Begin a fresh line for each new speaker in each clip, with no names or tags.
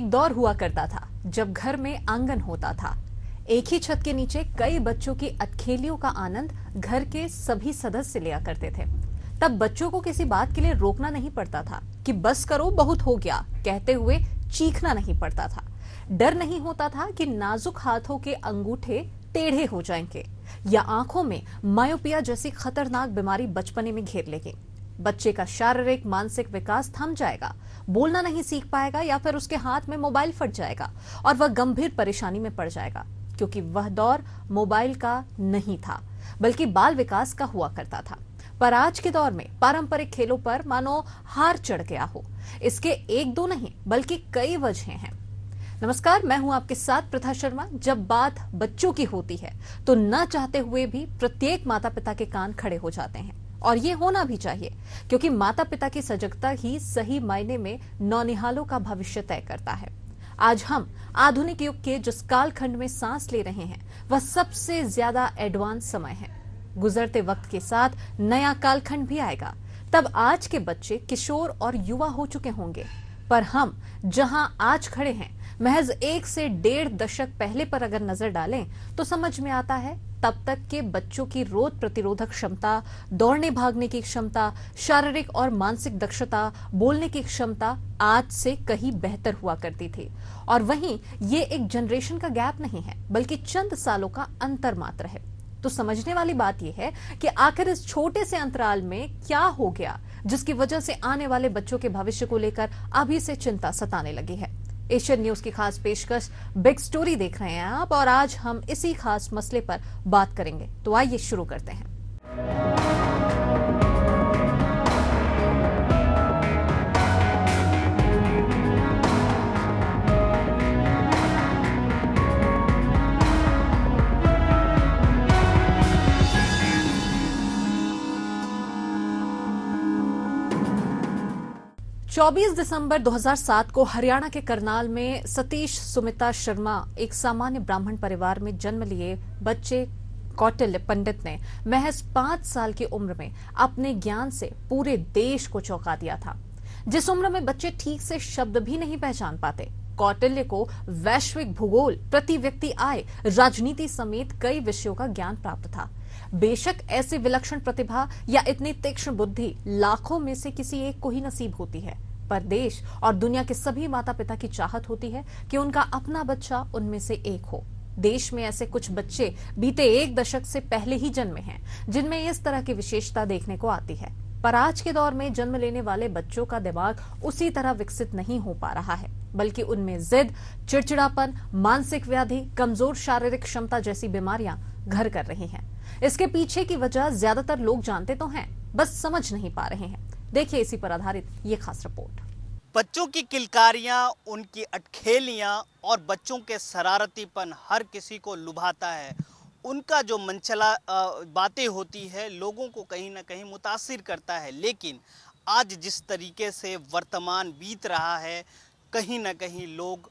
एक दौर हुआ करता था जब घर में आंगन होता था। एक ही छत के नीचे कई बच्चों की अटखेलियों का आनंद घर के सभी सदस्य लिया करते थे। तब बच्चों को किसी बात के लिए रोकना नहीं पड़ता था कि बस करो बहुत हो गया कहते हुए चीखना नहीं पड़ता था। डर नहीं होता था कि नाजुक हाथों के अंगूठे टेढ़े हो जाएंगे या आंखों में मायोपिया जैसी खतरनाक बीमारी बचपने में घेर लेगी। बच्चे का शारीरिक मानसिक विकास थम जाएगा, बोलना नहीं सीख पाएगा या फिर उसके हाथ में मोबाइल फट जाएगा और वह गंभीर परेशानी में पड़ जाएगा, क्योंकि वह दौर मोबाइल का नहीं था बल्कि बाल विकास का हुआ करता था। पर आज के दौर में पारंपरिक खेलों पर मानो हार चढ़ गया हो। इसके एक दो नहीं बल्कि कई वजहें हैं। नमस्कार, मैं हूं आपके साथ प्रथा शर्मा। जब बात बच्चों की होती है तो न चाहते हुए भी प्रत्येक माता पिता के कान खड़े हो जाते हैं, और ये होना भी चाहिए, क्योंकि माता पिता की सजगता ही सही मायने में नौनिहालों का भविष्य तय करता है। आज हम आधुनिक युग के जिस कालखंड में सांस ले रहे हैं वह सबसे ज्यादा एडवांस समय है। गुजरते वक्त के साथ नया कालखंड भी आएगा। तब आज के बच्चे किशोर और युवा हो चुके होंगे, पर हम जहां आज खड़े हैं महज 1 से 1.5 दशक पहले पर अगर नजर डालें तो समझ में आता है तब तक के बच्चों की रोग प्रतिरोधक क्षमता, दौड़ने भागने की क्षमता, शारीरिक और मानसिक दक्षता, बोलने की क्षमता आज से कहीं बेहतर हुआ करती थी। और वहीं ये एक जनरेशन का गैप नहीं है बल्कि चंद सालों का अंतर मात्र है। तो समझने वाली बात यह है कि आखिर इस छोटे से अंतराल में क्या हो गया जिसकी वजह से आने वाले बच्चों के भविष्य को लेकर अभी से चिंता सताने लगी है। एशियन न्यूज की खास पेशकश बिग स्टोरी देख रहे हैं आप, और आज हम इसी खास मसले पर बात करेंगे। तो आइए शुरू करते हैं। 24 दिसंबर 2007 को हरियाणा के करनाल में सतीश सुमिता शर्मा एक सामान्य ब्राह्मण परिवार में जन्म लिए बच्चे कौटिल्य पंडित ने महज 5 साल की उम्र में अपने ज्ञान से पूरे देश को चौंका दिया था। जिस उम्र में बच्चे ठीक से शब्द भी नहीं पहचान पाते, कौटिल्य को वैश्विक भूगोल, प्रति व्यक्ति आय, राजनीति समेत कई विषयों का ज्ञान प्राप्त था। बेशक ऐसी विलक्षण प्रतिभा या इतनी तीक्ष्ण बुद्धि लाखों में से किसी एक को ही नसीब होती है, पर देश और दुनिया के सभी माता पिता की चाहत होती है कि उनका अपना बच्चा उनमें से एक हो। देश में ऐसे कुछ बच्चे बीते 1 दशक से पहले ही जन्मे हैं जिनमें इस तरह की विशेषता देखने को आती है, पर आज के दौर में जन्म लेने वाले बच्चों का दिमाग उसी तरह विकसित नहीं हो पा रहा है, बल्कि उनमें जिद, चिड़चिड़ापन, मानसिक व्याधि, कमजोर शारीरिक क्षमता जैसी बीमारियां घर कर रही हैं। इसके पीछे की वजह ज्यादातर लोग जानते तो हैं, बस समझ नहीं पा रहे हैं। देखिए इसी पर आधारित ये खास रिपोर्ट।
बच्चों की किलकारियां, उनकी अटखेलियां और बच्चों के शरारतीपन हर किसी को लुभाता है। उनका जो मनचला बातें होती है लोगों को कहीं ना कहीं मुतासिर करता है। लेकिन आज जिस तरीके से वर्तमान बीत रहा है, कहीं ना कहीं लोग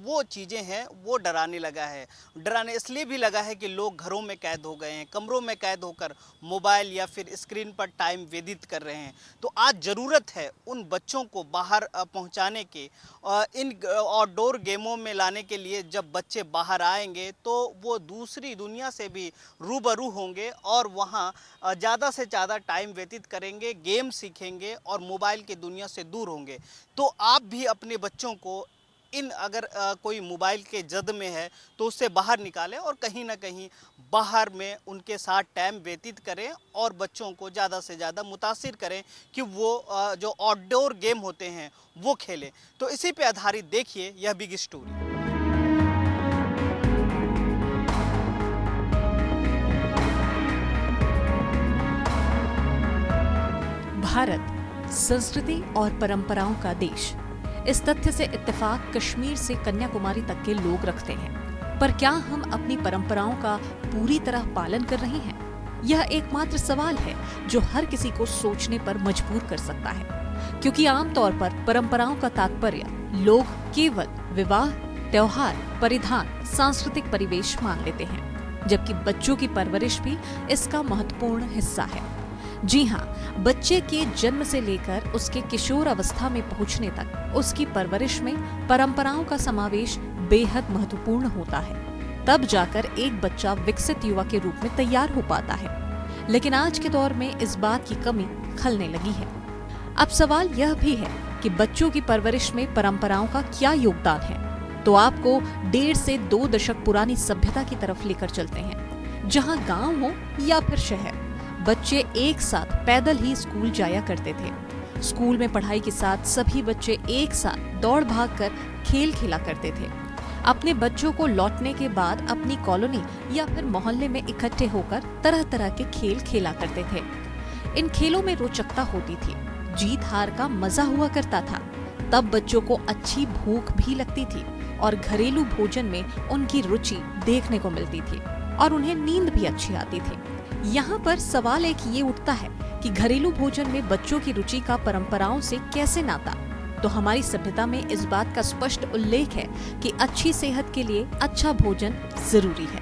वो चीज़ें हैं वो डराने लगा है। डराने इसलिए भी लगा है कि लोग घरों में कैद हो गए हैं, कमरों में कैद होकर मोबाइल या फिर स्क्रीन पर टाइम व्यतीत कर रहे हैं। तो आज ज़रूरत है उन बच्चों को बाहर पहुंचाने के, इन आउटडोर गेमों में लाने के लिए। जब बच्चे बाहर आएंगे तो वो दूसरी दुनिया से भी रूबरू होंगे और वहाँ ज़्यादा से ज़्यादा टाइम व्यतीत करेंगे, गेम सीखेंगे और मोबाइल की दुनिया से दूर होंगे। तो आप भी अपने बच्चों को अगर कोई मोबाइल के जद में है तो उससे बाहर निकालें और कहीं ना कहीं बाहर में उनके साथ टाइम व्यतीत करें और बच्चों को ज़्यादा से ज़्यादा मुतासिर करें कि वो जो आउटडोर गेम होते हैं वो खेलें। तो इसी पे आधारित देखिए यह बिग स्टोरी।
भारत संस्कृति और परंपराओं का देश, इस तथ्य से इत्तेफाक कश्मीर से कन्याकुमारी तक के लोग रखते हैं। पर क्या हम अपनी परंपराओं का पूरी तरह पालन कर रहे हैं? यह एकमात्र सवाल है जो हर किसी को सोचने पर मजबूर कर सकता है, क्योंकि आमतौर पर परंपराओं का तात्पर्य लोग केवल विवाह, त्योहार, परिधान, सांस्कृतिक परिवेश मान लेते हैं, जबकि बच्चों की परवरिश भी इसका महत्वपूर्ण हिस्सा है। जी हाँ, बच्चे के जन्म से लेकर उसके किशोर अवस्था में पहुंचने तक उसकी परवरिश में परंपराओं का समावेश बेहद महत्वपूर्ण होता है। तब जाकर एक बच्चा विकसित युवा के रूप में तैयार हो पाता है। लेकिन आज के दौर में इस बात की कमी खलने लगी है। अब सवाल यह भी है कि बच्चों की परवरिश में परंपराओं का क्या योगदान है। तो आपको 1.5 से 2 दशक पुरानी सभ्यता की तरफ लेकर चलते हैं, जहां गांव हो या फिर शहर, बच्चे एक साथ पैदल ही स्कूल जाया करते थे। स्कूल में पढ़ाई के साथ सभी बच्चे एक साथ दौड़ भाग कर खेल खेला करते थे। अपने बच्चों को लौटने के बाद अपनी कॉलोनी या फिर मोहल्ले में इकट्ठे होकर तरह तरह के खेल खेला करते थे। इन खेलों में रोचकता होती थी, जीत हार का मजा हुआ करता था। तब बच्चों को अच्छी भूख भी लगती थी और घरेलू भोजन में उनकी रुचि देखने को मिलती थी और उन्हें नींद भी अच्छी आती थी। यहाँ पर सवाल एक ये उठता है कि घरेलू भोजन में बच्चों की रुचि का परंपराओं से कैसे नाता। तो हमारी सभ्यता में इस बात का स्पष्ट उल्लेख है कि अच्छी सेहत के लिए अच्छा भोजन जरूरी है।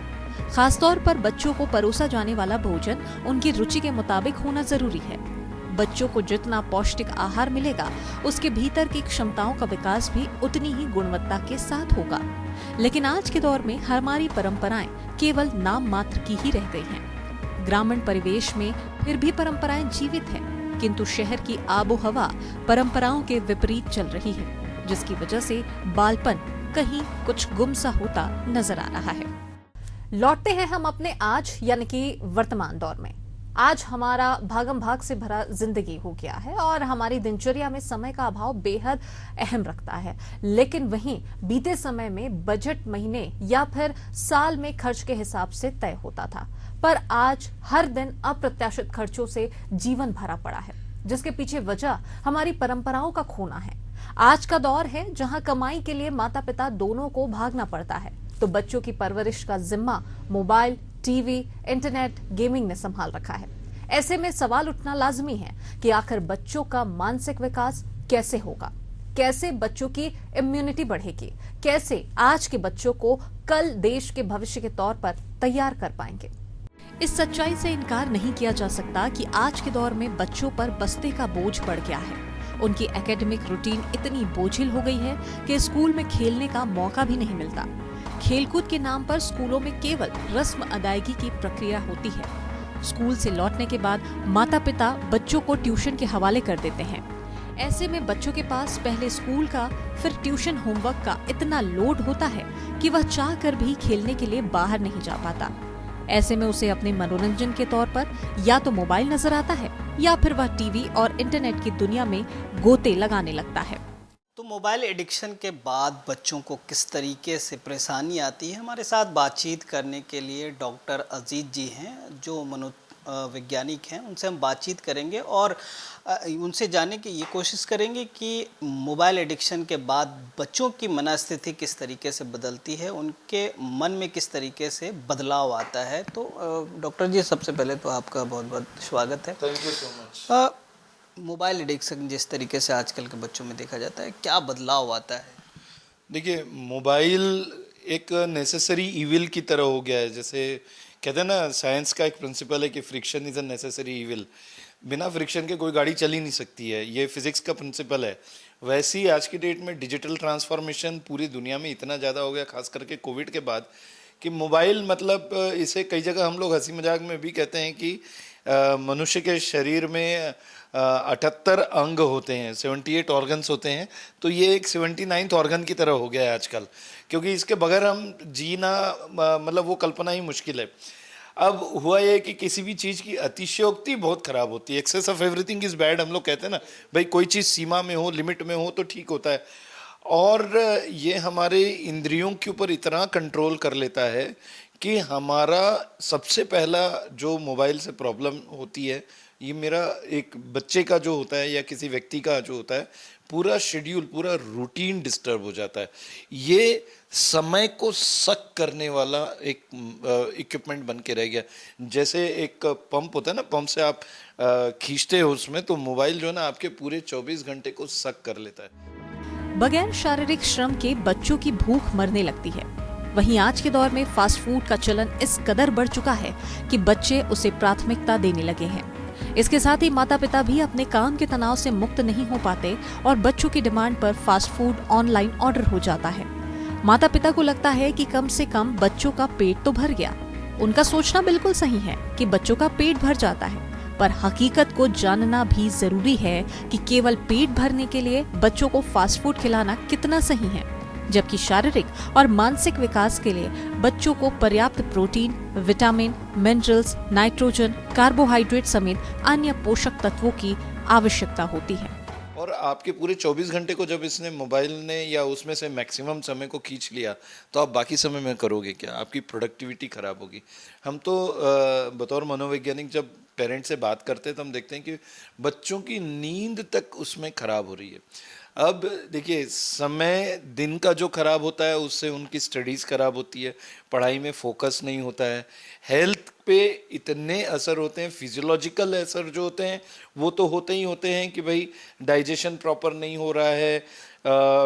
खासतौर पर बच्चों को परोसा जाने वाला भोजन उनकी रुचि के मुताबिक होना जरूरी है। बच्चों को जितना पौष्टिक आहार मिलेगा, उसके भीतर की क्षमताओं का विकास भी उतनी ही गुणवत्ता के साथ होगा। लेकिन आज के दौर में हमारी परंपराएं केवल नाम मात्र की ही रह गई हैं। ग्रामीण परिवेश में फिर भी परंपराएं जीवित हैं, किंतु शहर की आबोहवा परंपराओं के विपरीत चल रही है, जिसकी वजह से बालपन कहीं कुछ गुमसा होता नजर आ रहा है। लौटते हैं हम अपने आज यानी कि वर्तमान दौर में। आज हमारा भागम भाग से भरा जिंदगी हो गया है और हमारी दिनचर्या में समय का अभाव बेहद अहम रखता है। लेकिन वहीं बीते समय में बजट महीने या फिर साल में खर्च के हिसाब से तय होता था, पर आज हर दिन अप्रत्याशित खर्चों से जीवन भरा पड़ा है, जिसके पीछे वजह हमारी परंपराओं का खोना है। आज का दौर है जहां कमाई के लिए माता पिता दोनों को भागना पड़ता है, तो बच्चों की परवरिश का जिम्मा मोबाइल, टीवी, इंटरनेट, गेमिंग ने संभाल रखा है। ऐसे में सवाल उठना लाजमी है कि आखिर बच्चों का मानसिक विकास कैसे होगा, कैसे बच्चों की इम्यूनिटी बढ़ेगी, कैसे आज के बच्चों को कल देश के भविष्य के तौर पर तैयार कर पाएंगे। इस सच्चाई से इनकार नहीं किया जा सकता कि आज के दौर में बच्चों पर बस्ते का बोझ बढ़ गया है। उनकी एकेडमिक रूटीन इतनी बोझिल हो गई है कि स्कूल में खेलने का मौका भी नहीं मिलता। खेलकूद के नाम पर स्कूलों में केवल रस्म अदायगी की प्रक्रिया होती है। स्कूल से लौटने के बाद माता पिता बच्चों को ट्यूशन के हवाले कर देते हैं। ऐसे में बच्चों के पास पहले स्कूल का फिर ट्यूशन होमवर्क का इतना लोड होता है कि वह चाह कर भी खेलने के लिए बाहर नहीं जा पाता। ऐसे में उसे अपने मनोरंजन के तौर पर या तो मोबाइल नजर आता है या फिर वह टीवी और इंटरनेट की दुनिया में गोते लगाने लगता है।
तो मोबाइल एडिक्शन के बाद बच्चों को किस तरीके से परेशानी आती है, हमारे साथ बातचीत करने के लिए डॉक्टर अजीज जी हैं, जो मनोवैज्ञानिक हैं। उनसे हम बातचीत करेंगे और उनसे जानने की ये कोशिश करेंगे कि मोबाइल एडिक्शन के बाद बच्चों की मनस्थिति किस तरीके से बदलती है, उनके मन में किस तरीके से बदलाव आता है। तो डॉक्टर जी, सबसे पहले तो आपका बहुत बहुत स्वागत है।
Thank you so much.
Mobile addiction जिस तरीके से आजकल के बच्चों में देखा जाता है, क्या बदलाव आता है?
देखिए, मोबाइल एक नेसेसरी इविल की तरह हो गया है। जैसे कहते हैं ना, साइंस का एक प्रिंसिपल है कि friction is a necessary evil. बिना फ्रिक्शन के कोई गाड़ी चल ही नहीं सकती है, ये फिजिक्स का प्रिंसिपल है। वैसे ही आज की डेट में डिजिटल ट्रांसफॉर्मेशन पूरी दुनिया में इतना ज़्यादा हो गया, खास करके कोविड के बाद, कि मोबाइल मतलब इसे कई जगह हम लोग हंसी मजाक में भी कहते हैं कि मनुष्य के शरीर में 78 अंग होते हैं, 78 ऑर्गन्स होते हैं। तो ये एक 79th ऑर्गन की तरह हो गया है आजकल, क्योंकि इसके बगैर हम जीना मतलब वो कल्पना ही मुश्किल है। अब हुआ ये कि किसी भी चीज़ की अतिशयोक्ति बहुत ख़राब होती है। Excess of everything is bad, हम लोग कहते हैं ना भाई, कोई चीज़ सीमा में हो, लिमिट में हो तो ठीक होता है। और ये हमारे इंद्रियों के ऊपर इतना कंट्रोल कर लेता है कि हमारा सबसे पहला जो मोबाइल से प्रॉब्लम होती है, ये मेरा एक बच्चे का जो होता है या किसी व्यक्ति का जो होता है, पूरा शेड्यूल, पूरा रूटीन डिस्टर्ब हो जाता है। ये समय को सक करने वाला एक इक्विपमेंट बन के रह गया। जैसे एक पंप होता है ना, पंप से आप खींचते हो उसमें, तो मोबाइल जो है ना आपके पूरे 24 घंटे को सक कर लेता है।
बगैर शारीरिक श्रम के बच्चों की भूख मरने लगती है। वहीं आज के दौर में फास्ट फूड का चलन इस कदर बढ़ चुका है कि बच्चे उसे प्राथमिकता देने लगे हैं। इसके साथ ही माता पिता भी अपने काम के तनाव से मुक्त नहीं हो पाते और बच्चों की डिमांड पर फास्ट फूड ऑनलाइन ऑर्डर हो जाता है। माता पिता को लगता है कि कम से कम बच्चों का पेट तो भर गया। उनका सोचना बिल्कुल सही है कि बच्चों का पेट भर जाता है, पर हकीकत को जानना भी जरूरी है कि केवल पेट भरने के लिए बच्चों को फास्ट फूड खिलाना कितना सही है, जबकि शारीरिक और मानसिक विकास के लिए बच्चों को पर्याप्त protein, vitamin, minerals, nitrogen, carbohydrate समेत अन्य पोषक तत्वों की आवश्यकता होती है।
और आपके पूरे 24 घंटे को जब इसने मोबाइल ने या उसमें से मैक्सिमम समय को खींच लिया, तो आप बाकी समय में करोगे क्या? आपकी प्रोडक्टिविटी खराब होगी। हम तो बतौर मनोवैज्ञानिक जब पेरेंट से बात करते हैं तो हम देखते हैं कि बच्चों की नींद तक उसमें खराब हो रही है। अब देखिए, समय दिन का जो खराब होता है उससे उनकी स्टडीज़ खराब होती है, पढ़ाई में फोकस नहीं होता है, हेल्थ पे इतने असर होते हैं, फिजियोलॉजिकल असर जो होते हैं वो तो होते ही होते हैं कि भाई डाइजेशन प्रॉपर नहीं हो रहा है,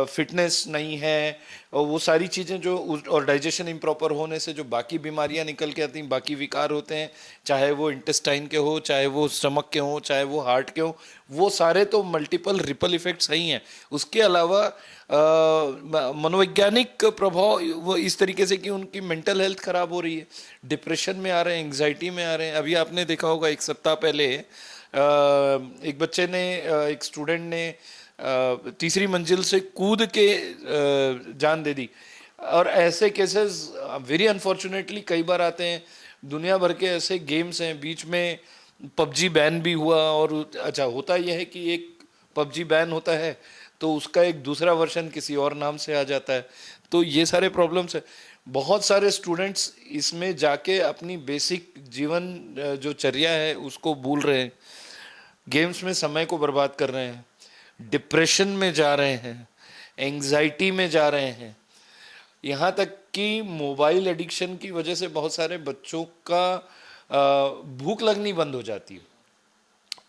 फिटनेस नहीं है, और वो सारी चीज़ें जो और डाइजेशन इम्प्रॉपर होने से जो बाकी बीमारियां निकल के आती हैं, बाकी विकार होते हैं, चाहे वो इंटेस्टाइन के हो, चाहे वो स्टमक के हो, चाहे वो हार्ट के हो, वो सारे तो मल्टीपल रिपल इफेक्ट्स ही हैं। उसके अलावा मनोवैज्ञानिक प्रभाव वो इस तरीके से कि उनकी मेंटल हेल्थ खराब हो रही है, डिप्रेशन में आ रहे हैं, एंग्जाइटी में आ रहे हैं। अभी आपने देखा होगा 1 सप्ताह पहले एक बच्चे ने, एक स्टूडेंट ने तीसरी मंजिल से कूद के जान दे दी। और ऐसे केसेस वेरी अनफॉर्चुनेटली कई बार आते हैं। दुनिया भर के ऐसे गेम्स हैं, बीच में पबजी बैन भी हुआ, और अच्छा होता यह है कि एक पबजी बैन होता है तो उसका एक दूसरा वर्जन किसी और नाम से आ जाता है। तो ये सारे प्रॉब्लम्स है। बहुत सारे स्टूडेंट्स इसमें जाके अपनी बेसिक जीवन जो चर्या है उसको भूल रहे हैं, गेम्स में समय को बर्बाद कर रहे हैं, डिप्रेशन में जा रहे हैं, एंग्जाइटी में जा रहे हैं। यहाँ तक कि मोबाइल एडिक्शन की वजह से बहुत सारे बच्चों का भूख लगनी बंद हो जाती है।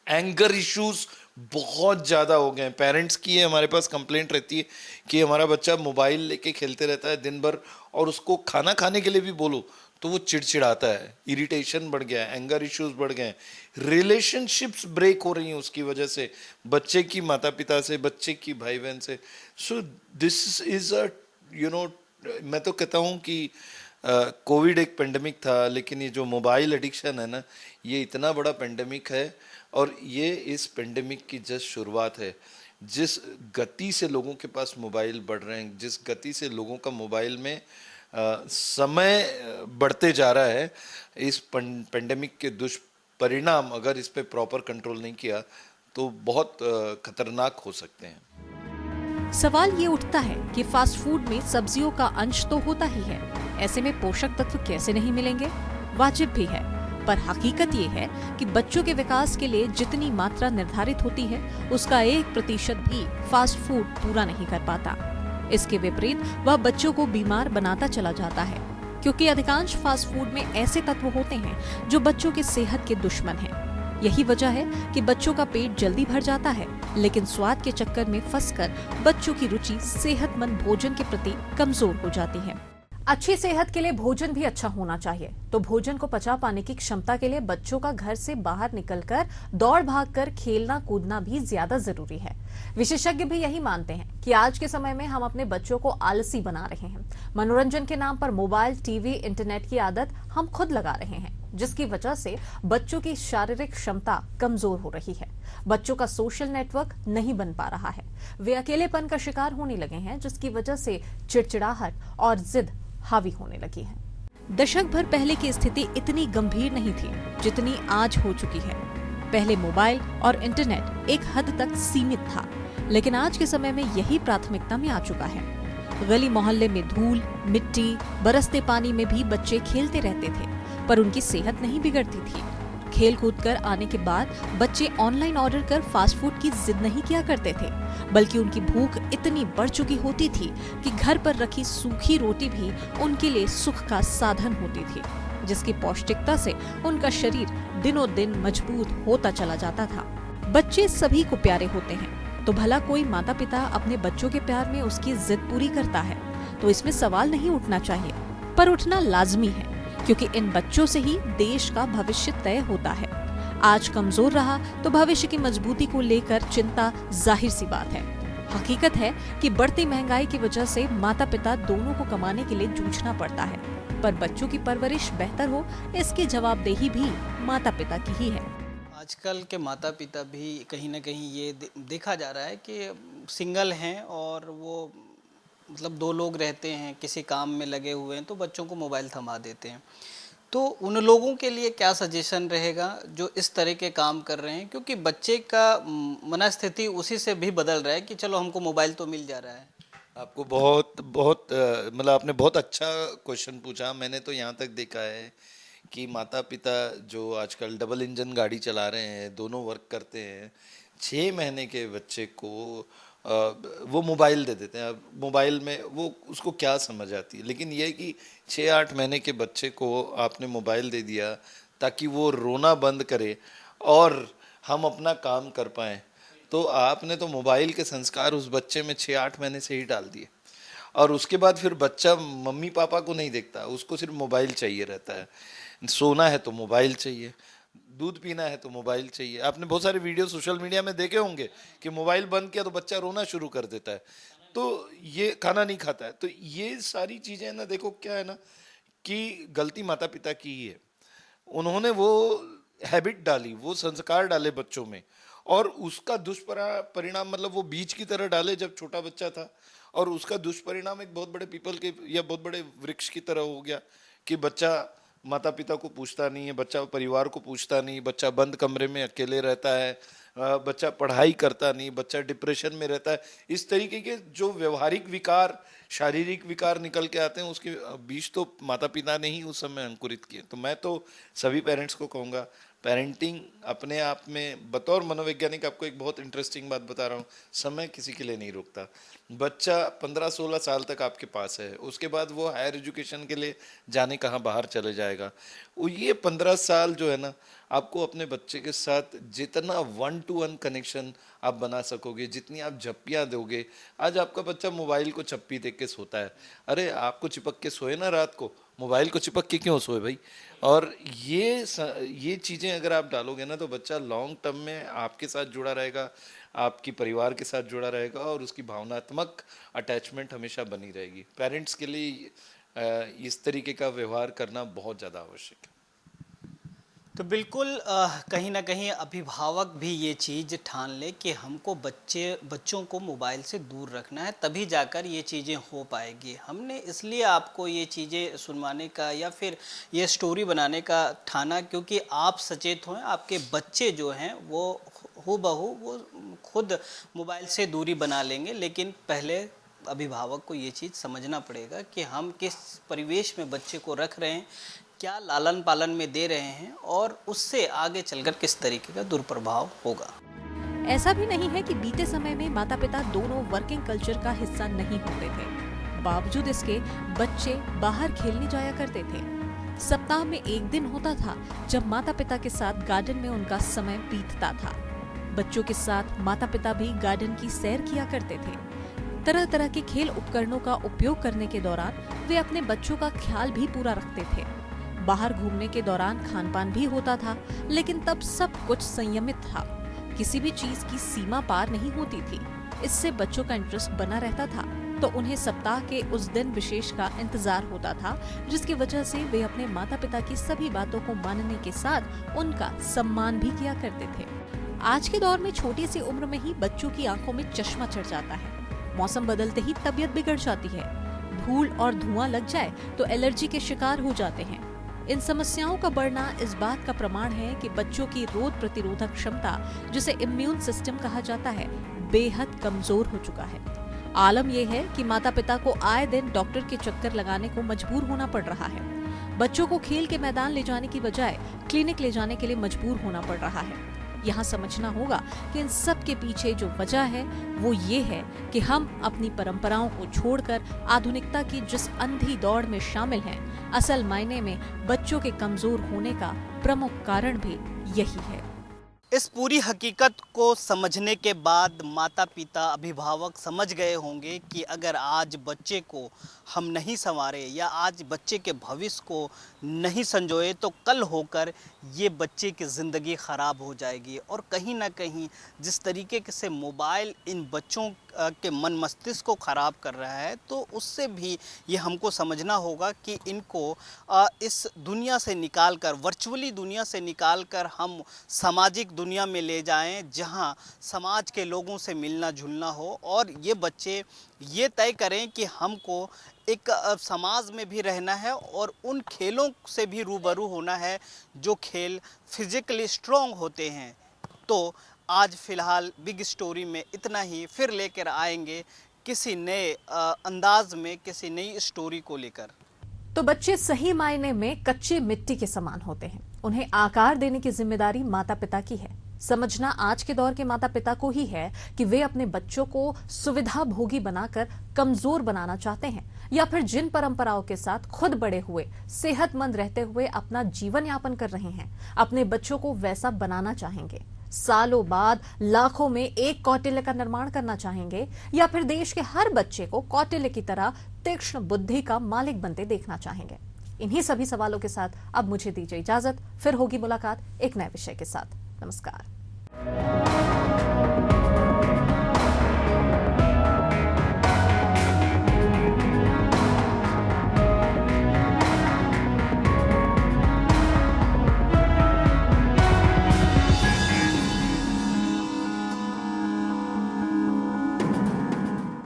एंगर इश्यूज बहुत ज़्यादा हो गए हैं। पेरेंट्स की हमारे पास कंप्लेंट रहती है कि हमारा बच्चा मोबाइल लेके खेलते रहता है दिन भर, और उसको खाना खाने के लिए भी बोलो तो वो चिड़चिड़ाता है, इरिटेशन बढ़ गया है, एंगर इश्यूज बढ़ गए हैं, रिलेशनशिप्स ब्रेक हो रही हैं उसकी वजह से, बच्चे की माता पिता से, बच्चे की भाई बहन से। सो दिस इज़ अ मैं तो कहता हूँ कि कोविड एक पेंडेमिक था, लेकिन ये जो मोबाइल एडिक्शन है ना, ये इतना बड़ा पेंडेमिक है, और ये इस पेंडेमिक की जस्ट शुरुआत है। जिस गति से लोगों के पास मोबाइल बढ़ रहे हैं, जिस गति से लोगों का मोबाइल में समय बढ़ते जा रहा है, इस पेंडेमिक के दुष्परिणाम अगर इस पे प्रॉपर कंट्रोल नहीं किया तो बहुत खतरनाक हो सकते हैं।
सवाल ये उठता है कि फास्ट फूड में सब्जियों का अंश तो होता ही है, ऐसे में पोषक तत्व कैसे नहीं मिलेंगे? वाजिब भी है, पर हकीकत ये है कि बच्चों के विकास के लिए जितनी मात्रा निर्धारित होती है उसका 1% भी फास्ट फूड पूरा नहीं कर पाता। इसके विपरीत वह बच्चों को बीमार बनाता चला जाता है, क्योंकि अधिकांश फास्ट फूड में ऐसे तत्व होते हैं जो बच्चों की सेहत के दुश्मन हैं। यही वजह है कि बच्चों का पेट जल्दी भर जाता है, लेकिन स्वाद के चक्कर में फंसकर बच्चों की रुचि सेहतमंद भोजन के प्रति कमजोर हो जाती है। अच्छी सेहत के लिए भोजन भी अच्छा होना चाहिए, तो भोजन को पचा पाने की क्षमता के लिए बच्चों का घर से बाहर निकलकर दौड़ भागकर खेलना कूदना भी ज्यादा जरूरी है। विशेषज्ञ भी यही मानते हैं कि आज के समय में हम अपने बच्चों को आलसी बना रहे हैं। मनोरंजन के नाम पर मोबाइल, टीवी, इंटरनेट की आदत हम खुद लगा रहे हैं, जिसकी वजह से बच्चों की शारीरिक क्षमता कमजोर हो रही है। बच्चों का सोशल नेटवर्क नहीं बन पा रहा है, वे अकेलेपन का शिकार होने लगे हैं, जिसकी वजह से चिड़चिड़ाहट और जिद हावी होने लगी है। दशक भर पहले की स्थिति इतनी गंभीर नहीं थी जितनी आज हो चुकी है। पहले मोबाइल और इंटरनेट एक हद तक सीमित था, लेकिन आज के समय में यही प्राथमिकता में आ चुका है। गली मोहल्ले में धूल, मिट्टी, बरसते पानी में भी बच्चे खेलते रहते थे, पर उनकी सेहत नहीं बिगड़ती थी। खेल कूद कर आने के बाद बच्चे ऑनलाइन ऑर्डर कर फास्ट फूड की जिद नहीं किया करते थे, बल्कि उनकी भूख इतनी बढ़ चुकी होती थी कि घर पर रखी सूखी रोटी भी उनके लिए सुख का साधन होती थी, जिसकी पौष्टिकता से उनका शरीर दिनों दिन मजबूत होता चला जाता था। बच्चे सभी को प्यारे होते हैं, तो भला कोई माता पिता अपने बच्चों के प्यार में उसकी जिद पूरी करता है तो इसमें सवाल नहीं उठना चाहिए, पर उठना लाजमी है, क्योंकि इन बच्चों से ही देश का भविष्य तय होता है। आज कमजोर रहा तो भविष्य की मजबूती को लेकर चिंता जाहिर सी बात है। हकीकत है कि बढ़ती महंगाई की वजह से माता पिता दोनों को कमाने के लिए जूझना पड़ता है, पर बच्चों की परवरिश बेहतर हो इसकी जवाबदेही भी माता पिता की ही है।
आजकल के माता पिता भी कहीं ना कहीं ये देखा जा रहा है कि सिंगल हैं और वो मतलब दो लोग रहते हैं, किसी काम में लगे हुए हैं तो बच्चों को मोबाइल थमा देते हैं। तो उन लोगों के लिए क्या सजेशन रहेगा जो इस तरह के काम कर रहे हैं, क्योंकि बच्चे का मनस्थिति उसी से भी बदल रहा है कि चलो हमको मोबाइल तो मिल जा रहा है।
आपको बहुत बहुत मतलब आपने बहुत अच्छा क्वेश्चन पूछा। मैंने तो यहाँ तक देखा है कि माता पिता जो आजकल डबल इंजन गाड़ी चला रहे हैं, दोनों वर्क करते हैं, 6 महीने के बच्चे को वो मोबाइल दे देते हैं। अब मोबाइल में वो उसको क्या समझ आती है, लेकिन ये है कि 6-8 महीने के बच्चे को आपने मोबाइल दे दिया ताकि वो रोना बंद करे और हम अपना काम कर पाएँ। तो आपने तो मोबाइल के संस्कार उस बच्चे में 6-8 महीने से ही डाल दिए, और उसके बाद फिर बच्चा मम्मी पापा को नहीं देखता, उसको सिर्फ मोबाइल चाहिए रहता है। सोना है तो मोबाइल चाहिए, दूध पीना है तो मोबाइल चाहिए। आपने बहुत सारे वीडियो सोशल मीडिया में देखे होंगे कि मोबाइल बंद किया तो बच्चा रोना शुरू कर देता है, तो ये खाना नहीं खाता है। तो ये सारी चीज़ें ना, देखो क्या है ना कि गलती माता पिता की ही है। उन्होंने वो हैबिट डाली, वो संस्कार डाले बच्चों में, और उसका दुष्परिणाम मतलब वो बीज की तरह डाले जब छोटा बच्चा था, और उसका दुष्परिणाम एक बहुत बड़े पीपल के या बहुत बड़े वृक्ष की तरह हो गया कि बच्चा माता पिता को पूछता नहीं है, बच्चा परिवार को पूछता नहीं, बच्चा बंद कमरे में अकेले रहता है, बच्चा पढ़ाई करता नहीं, बच्चा डिप्रेशन में रहता है। इस तरीके के जो व्यवहारिक विकार, शारीरिक विकार निकल के आते हैं, उसके बीज तो माता पिता ने ही उस समय अंकुरित किए। तो मैं तो सभी पेरेंट्स को कहूँगा, पेरेंटिंग अपने आप में, बतौर मनोवैज्ञानिक आपको एक बहुत इंटरेस्टिंग बात बता रहा हूँ, समय किसी के लिए नहीं रुकता। बच्चा 15-16 साल तक आपके पास है, उसके बाद वो हायर एजुकेशन के लिए जाने कहाँ बाहर चले जाएगा। वो ये 15 साल जो है ना, आपको अपने बच्चे के साथ जितना 1-to-1 कनेक्शन आप बना सकोगे, जितनी आप झप्पियाँ दोगे। आज आपका बच्चा मोबाइल को चप्पी देख के सोता है, अरे आपको चिपक के सोए ना रात को, मोबाइल को चिपक के क्यों सोए भाई। और ये चीज़ें अगर आप डालोगे ना, तो बच्चा लॉन्ग टर्म में आपके साथ जुड़ा रहेगा, आपकी परिवार के साथ जुड़ा रहेगा, और उसकी भावनात्मक अटैचमेंट हमेशा बनी रहेगी। पेरेंट्स के लिए इस तरीके का व्यवहार करना बहुत ज़्यादा आवश्यक है।
तो बिल्कुल कहीं ना कहीं अभिभावक भी ये चीज़ ठान ले कि हमको बच्चों को मोबाइल से दूर रखना है, तभी जाकर ये चीज़ें हो पाएगी। हमने इसलिए आपको ये चीज़ें सुनवाने का या फिर ये स्टोरी बनाने का ठाना क्योंकि आप सचेत हों, आपके बच्चे जो हैं वो हूबहू वो खुद मोबाइल से दूरी बना लेंगे। लेकिन पहले अभिभावक को ये चीज़ समझना पड़ेगा कि हम किस परिवेश में बच्चे को रख रहे हैं, क्या लालन पालन में दे रहे हैं, और उससे आगे चलकर किस तरीके का दुष्प्रभाव होगा।
ऐसा भी नहीं है कि बीते समय में माता पिता दोनों वर्किंग कल्चर का हिस्सा नहीं होते थे। बावजूद इसके बच्चे बाहर खेलने जाया करते थे। सप्ताह में एक दिन होता था जब माता पिता के साथ गार्डन में उनका समय बीतता था। बच्चों के साथ माता पिता भी गार्डन की सैर किया करते थे। तरह तरह के खेल उपकरणों का उपयोग करने के दौरान वे अपने बच्चों का ख्याल भी पूरा रखते थे। बाहर घूमने के दौरान खान पान भी होता था, लेकिन तब सब कुछ संयमित था। किसी भी चीज की सीमा पार नहीं होती थी। इससे बच्चों का इंटरेस्ट बना रहता था, तो उन्हें सप्ताह के उस दिन विशेष का इंतजार होता था, जिसकी वजह से वे अपने माता पिता की सभी बातों को मानने के साथ उनका सम्मान भी किया करते थे। आज के दौर में छोटी सी उम्र में ही बच्चों की आंखों में चश्मा चढ़ जाता है। मौसम बदलते ही तबीयत बिगड़ जाती है। धूल और धुआं लग जाए तो एलर्जी के शिकार हो जाते हैं। इन समस्याओं का बढ़ना इस बात का प्रमाण है कि बच्चों की रोग प्रतिरोधक क्षमता, जिसे इम्यून सिस्टम कहा जाता है, बेहद कमजोर हो चुका है। आलम यह है कि माता पिता को आए दिन डॉक्टर के चक्कर लगाने को मजबूर होना पड़ रहा है। बच्चों को खेल के मैदान ले जाने की बजाय क्लिनिक ले जाने के लिए मजबूर होना पड़ रहा है। यहाँ समझना होगा कि इन सब के पीछे जो वजह है वो ये है कि हम अपनी परंपराओं को छोड़कर आधुनिकता की जिस अंधी दौड़ में शामिल हैं, असल मायने में बच्चों के कमजोर होने का प्रमुख कारण भी यही है।
इस पूरी हकीकत को समझने के बाद माता पिता, अभिभावक समझ गए होंगे कि अगर आज बच्चे को हम नहीं संवारे या आज बच्चे के भविष्य को नहीं संजोए तो कल होकर ये बच्चे की ज़िंदगी ख़राब हो जाएगी। और कहीं ना कहीं जिस तरीके से मोबाइल इन बच्चों के मन मस्तिष्क को ख़राब कर रहा है, तो उससे भी ये हमको समझना होगा कि इनको इस दुनिया से निकाल कर, वर्चुअली दुनिया से निकाल कर हम सामाजिक दुनिया में ले जाएं, जहां समाज के लोगों से मिलना जुलना हो और ये बच्चे ये तय करें कि हमको एक समाज में भी रहना है और उन खेलों से भी रूबरू होना है जो खेल फिजिकली स्ट्रॉन्ग होते हैं। तो आज फ़िलहाल बिग स्टोरी में इतना ही, फिर लेकर आएंगे किसी नए अंदाज में किसी नई स्टोरी को लेकर।
तो बच्चे सही मायने में कच्ची मिट्टी के समान होते हैं। उन्हें आकार देने की जिम्मेदारी माता पिता की है। समझना आज के दौर के माता पिता को ही है कि वे अपने बच्चों को सुविधा भोगी बनाकर कमजोर बनाना चाहते हैं या फिर जिन परंपराओं के साथ खुद बड़े हुए, सेहतमंद रहते हुए अपना जीवन यापन कर रहे हैं, अपने बच्चों को वैसा बनाना चाहेंगे। सालों बाद लाखों में एक कौटिल्य का निर्माण करना चाहेंगे या फिर देश के हर बच्चे को कौटिल्य की तरह तीक्ष्ण बुद्धि का मालिक बनते देखना चाहेंगे। इन्हीं सभी सवालों के साथ अब मुझे दीजिए इजाजत, फिर होगी मुलाकात एक नए विषय के साथ। नमस्कार।